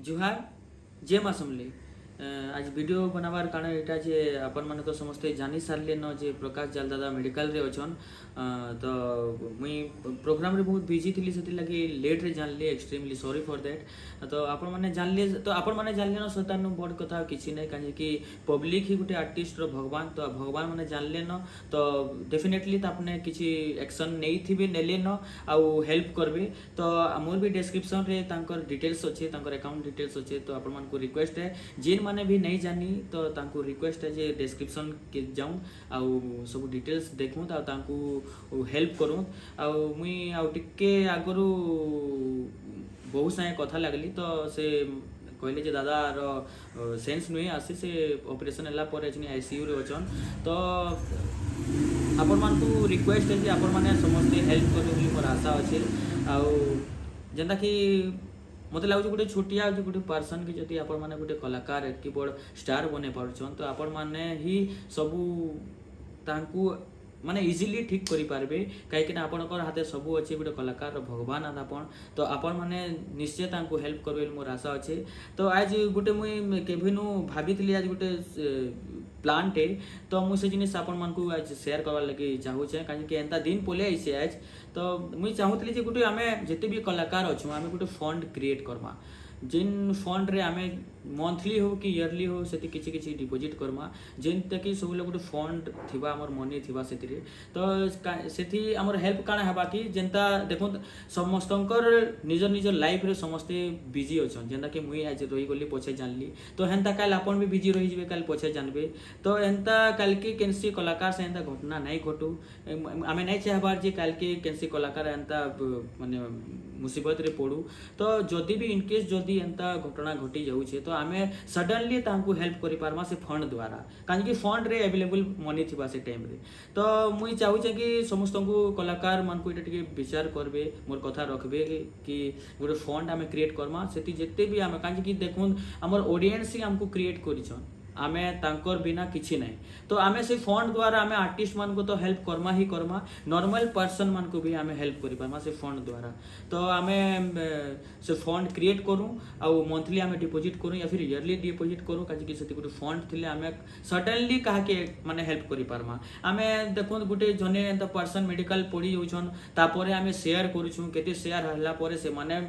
जुहार जे मासमले आज वीडियो बनावार कारण एटा जे अपन माने तो समस्ते जानी सारले न जे प्रकाश जाल दादा मेडिकल रे अछन तो मुई प्रोग्राम रे बहुत बिजी थिली सेति लगी लेट रे जानली एक्सट्रीमली सॉरी फॉर दैट। तो अपन माने जानले तो अपन माने जानले न सतानु बड कथा किछि नै काहे कि पब्लिक ही गुटे आर्टिस्ट रो भगवान तो भगवान माने जानले न तो डेफिनेटली त आपने किछि एक्शन नै थिबे नेले न आ हेल्प करबे। तो मोर भी डिस्क्रिप्शन रे तांकर डिटेल्स अछि तांकर अकाउंट डिटेल्स अछि तो अपन मान को रिक्वेस्ट है जिन माने भी नहीं जानी तो तांको रिक्वेस्ट है जे डिस्क्रिप्शन के जाऊँ आउ सब डिटेल्स देखूँ तो तांको हेल्प करूँ आउ मुई आउ टिके आगरू बहुत सारे कथा लगली तो से कहले जे दादा रो सेंस नुहे आसी से ऑपरेशन हला पर एजनी आईसीयू रे अछन तो अपन मान को रिक्वेस्ट है जे अपन माने समस्त हेल्प करू बोली मोर आशा अछि आउ जेंता कि मत लगुच गोटे छोटिया गोटे पर्सन की जदि आपण माने गोटे कलाकार एतकी बड़ स्टार बने पारछन तो आपण माने ही सबू तांकू माने इजीली ठीक करि पारबे काहे ना आपनकर हाथे सबू अछि गोटे कलाकार भगवान आपण तो आपण माने निश्चय तांकू हेल्प करबे मोर आशा अछि। तो आज गोटे मुई केभिनु भाबितली आज गोटे प्लांट है तो मुझे से जिनिस आपण मान को आज शेयर करवार लगे चाहू छे काहे कि एंता दिन पोले आइसे आज तो मुई चाहूतली जे गोटे आमे जते भी कलाकार अछु आमे गोटे फंड क्रिएट करमा जिन फंड रे आमे मंथली हो कि ईयरली हो सेति किछि किछि डिपॉजिट करमा जेन तक सब लोग गोटे फंड थिबा हमर मनी थिबा सेति रे तो सेति हमर हेल्प काना हेबा कि जेंता देखो समस्तंकर निज निज लाइफ रे समस्ते बिजी अछन जेंता कि मुई आज रही गली पछे जानली तो हेंता काल अपन भी बिजी रही जिवे काल पछे जानबे तो एंता काल के केनसी कलाकार से एंता घटना नहीं घटू आमे नहीं चाहबार जे काल के केनसी कलाकार एंता माने मुसीबत रे पड़ू तो जदि भी इनकेस जदि एंता घटना घटी जाऊ छे तो आमे सडनली तांकू हेल्प करि पारमा से फंड द्वारा काहे कि फंड रे अवेलेबल मनी थिबा से टाइम रे तो मुई चाहू छे कि समस्त को कलाकार मन को एटा टिके विचार करबे मोर कथा रखबे कि गोटे फंड आमे क्रिएट करमा सेति जते भी आमे काहे कि देखुन हमर ऑडियंस ही हमको क्रिएट करिछन आमे तांकर बिना किछि नहीं तो आमे से फंड द्वारा आमे आर्टिस्ट मान को तो हेल्प करमा ही करमा नॉर्मल पर्सन मान को भी आमे हेल्प करि पारमा से फंड द्वारा तो आमे से फंड क्रिएट करूँ आउ मंथली आमे डिपॉजिट करूँ या फिर ईयरली डिपॉजिट करूँ काजे कि सेति गोटे फंड थिले आमे सडनली काहा के माने हेल्प करि पारमा आमे देखो गोटे जने एंता पर्सन मेडिकल पड़ी जाउछन तापरे आमे शेयर करूछु केते शेयर हला परे से माने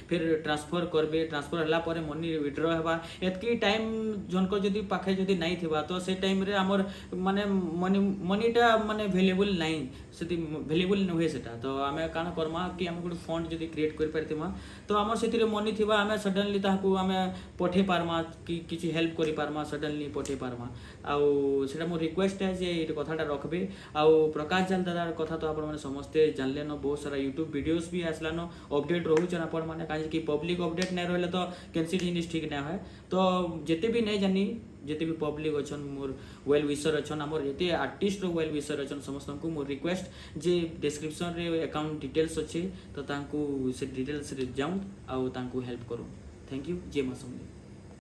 फिर ट्रांसफर करबे ट्रांसफर हला परे मनी विथड्रॉ हेबा एतकी टाइम जनको जदी पाखे जदी नहीं थिबा तो से टाइम रे हमर माने मनीटा माने अवेलेबल नहीं सेति अवेलेबल न होय सेटा तो आमे काना करमा कि हम गुड फंड जदी क्रिएट कर परतिमा तो हमर सेति रे मनी थिबा आमे सडनली ताकू आमे पठे पारमा कि किछि हेल्प करि पारमा सडनली पठे पारमा आउ सेटा मो रिक्वेस्ट है जे ए कथाटा रखबे आउ प्रकाश जाल दादार कथा तो आपण माने समस्ते जानले न बहुत सारा यूट्यूब वीडियोस भी आसला न अपडेट रहू छन आपण माने काजे कि पब्लिक अपडेट नै रहले तो कैंसी जिनिस ठीक नै है तो जते भी नै जानी जते भी पब्लिक अछन मोर वेल विशर अछन हमर जते आर्टिस्ट रो वेल विशर अछन समस्त को मोर रिक्वेस्ट जे डिस्क्रिप्शन रे अकाउंट डिटेल्स अछि तो तांको से डिटेल्स रे जाऊं आ तांको हेल्प करू। थैंक यू जय मां समले।